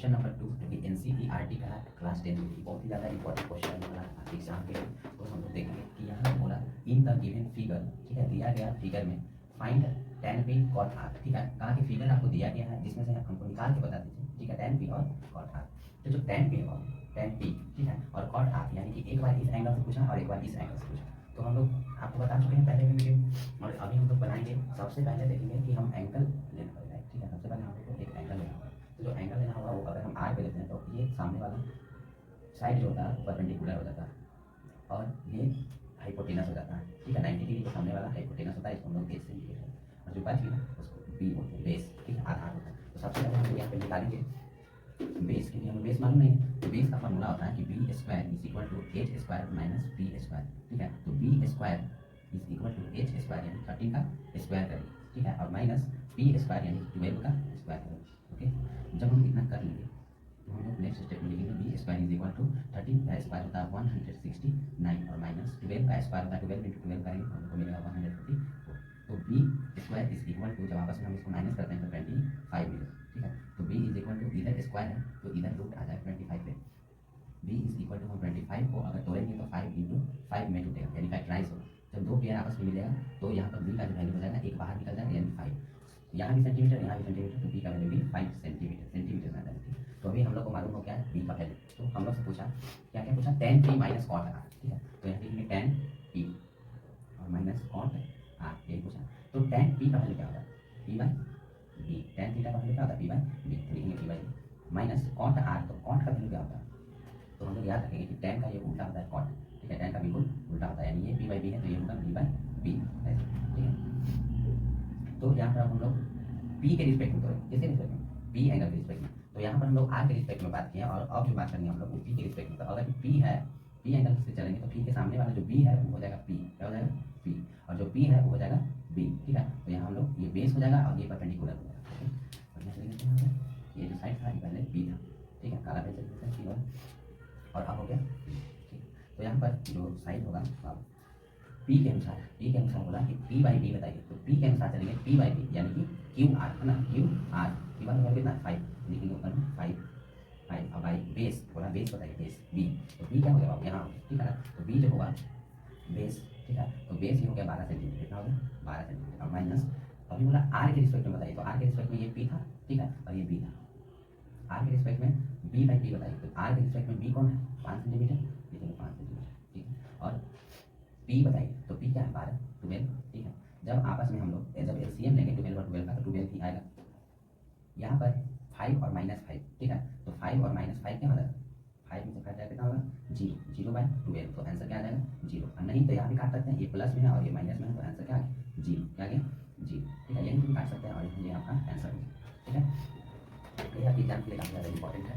Question number 2 जो कि NCERT का है क्लास 10 की बहुत ही ज़्यादा इंपॉर्टेंट क्वेश्चन है एग्जाम के लिए। तो हम लोग देखेंगे कि यहाँ पे बोला इन द गिवन फिगर, ठीक है, दिया गया फिगर में find tan p cot r, ठीक है, कहा कि फिगर आपको दिया गया है जिसमें से हमको निकाल के बता दीजिए, ठीक है, tan p और cot r। तो जो tan p और tan p, ठीक है, और cot r यानी कि एक बार इस एंगल से पूछा और एक बार इस एंगल से पूछा। तो हम लोग आपको बता चुके हैं पहले भी वीडियो, और अभी हम लोग बनाएंगे। सबसे पहले देखेंगे कि हम एंगल लेना पड़ेगा, ठीक है, सबसे पहले हम लोग को एक एंगल लेना होगा। तो जो एंगल लेना होगा वो अगर हम आर पे लेते हैं तो ये सामने वाला साइड जो होता है वो परपेंडिकुलर हो जाता है और ये हाइपोटेनस हो जाता है, ठीक है, 90 डिग्री के सामने वाला हाइपोटेनस होता है, इसको हम लोग बेस से लिखते हैं। और जो बच गया उसको बी बोलते हैं, बेस, ठीक है, आधार होता है। तो सबसे पहले हम लोग यहाँ पे निकालेंगे बेस के लिए। हमें बेस मालूम नहीं है तो बेस का फॉर्मूला होता है कि B square is equal to H square minus B square, ठीक है। तो B square is equal to H square यानी 13 का स्क्वायर करेंगे, ठीक है, और माइनस बी स्क्वायर यानी 12 का स्क्वायर करेंगे। ओके, जब हम इतना कर लेंगे तो हम लोग नेक्स्ट स्टेप में लिखेंगे B square is equal to 13 का स्क्वायर होता है 169 और माइनस 12 का स्क्वायर होता है 12 इंटू 12 करेंगे तो हमको मिलेगा 144। तो B square is equal to, जब आपस में हम इसको माइनस करते हैं तो 25 मिलेगा, ठीक है। तो बी इज इक्वल टू, इधर स्क्वायर है तो इधर रूट आ जाएगा 25 पे। बी इज इक्वल टू, हम 25 को अगर तोड़ेंगे तो 5 इंटू 5 में टूटेगा यानी फैक्टराइज होगा। जब दो पेयर आपस में मिलेगा तो यहाँ पर बी का जो वैल्यू हो जाएगा एक बाहर निकल जाएगा यानी 5, यहाँ भी सेंटीमीटर यहाँ भी सेंटीमीटर, तो बी का वैल्यू भी 5 सेंटीमीटर में आ जाएगा। तो अभी हम लोग को मालूम हो क्या है बी का वैल्यू। तो हम लोग से पूछा क्या क्या पूछा, tan p minus cot R, ठीक है। तो यहाँ लिखेंगे tan p और माइनस कॉट आर, यही पूछा। तो tan p का वैल्यू क्या होता है, p by B. tan theta का वैल्यू क्या होता है, p बाई बी, तो लिखेंगे p by B minus cot R. तो कॉट का वैल्यू क्या होता है, तो हम लोग याद रखेंगे कि tan का ये उल्टा होता है कॉट, ठीक है, tan का बिल्कुल उल्टा होता है यानी ये p बाई बी है तो ये होगा b बाई बी, ठीक है। तो यहाँ पर हम लोग p के रिस्पेक्ट में, तो किसके रिस्पेक्ट में, p एंगल के रिस्पेक्ट में। तो यहाँ पर हम लोग r के रिस्पेक्ट में बात किए और अब जो बात करेंगे हम लोग वो p के रिस्पेक्ट में। तो अगर p है, p एंगल से चलेंगे तो p के सामने वाला जो b है वो हो जाएगा p, क्या हो जाएगा p, और जो p है वो हो जाएगा b, ठीक है। तो यहाँ हम लोग ये बेस हो जाएगा और ये परपेंडिकुलर हो जाएगा, ठीक है। बढ़िया से लिखते हैं, ये जो साइड था ये पहले b था, ठीक है, काला पेन से लिखते हैं p और अब हो गया, ठीक। तो यहाँ पर जो साइड होगा अब p के अनुसार बोला कि p बाई बी बताइए। तो p के अनुसार चलेंगे p बाई बी यानी कि क्यू आर है ना, क्यू आर की बात होगा कितना 5 लिखेंगे ऊपर में 5 और बाई बेस बोला, बेस बताइए बेस b। तो b क्या हो गया यहाँ, ठीक है ना। तो b जो होगा बेस, ठीक है, तो बेस ये हो गया 12 सेंटीमीटर, कितना हो गया 12 सेंटीमीटर और माइनस अभी बोला r के रिस्पेक्ट में बताइए। तो r के रिस्पेक्ट में ये p था, ठीक है, और ये b था। r के रिस्पेक्ट में b बाई b बताइए। तो r के रिस्पेक्ट में b कौन है 5 सेंटीमीटर, लिखेंगे 5 सेंटीमीटर, ठीक है। और p बताइए तो p क्या है 12, ठीक है। जब आपस में हम लोग जब एलसीएम लेंगे 12 और 12 का तो 12 ही आएगा। यहाँ पर 5 और -5, ठीक है, तो 5 और -5 क्या हो जाएगा, 5 में से 5 जाएगा कितना होगा 0 बाई 12, तो आंसर क्या आ जाएगा 0। और नहीं तो यहाँ भी काट सकते हैं, ये प्लस में है और ये माइनस में है तो आंसर क्या आ गया 0, क्या आ गया 0, ठीक है। यही भी काट सकते हैं और ये आपका आंसर है, ठीक है। ये आपकी एग्जाम के लिए काफ़ी ज़्यादा इंपॉर्टेंट है।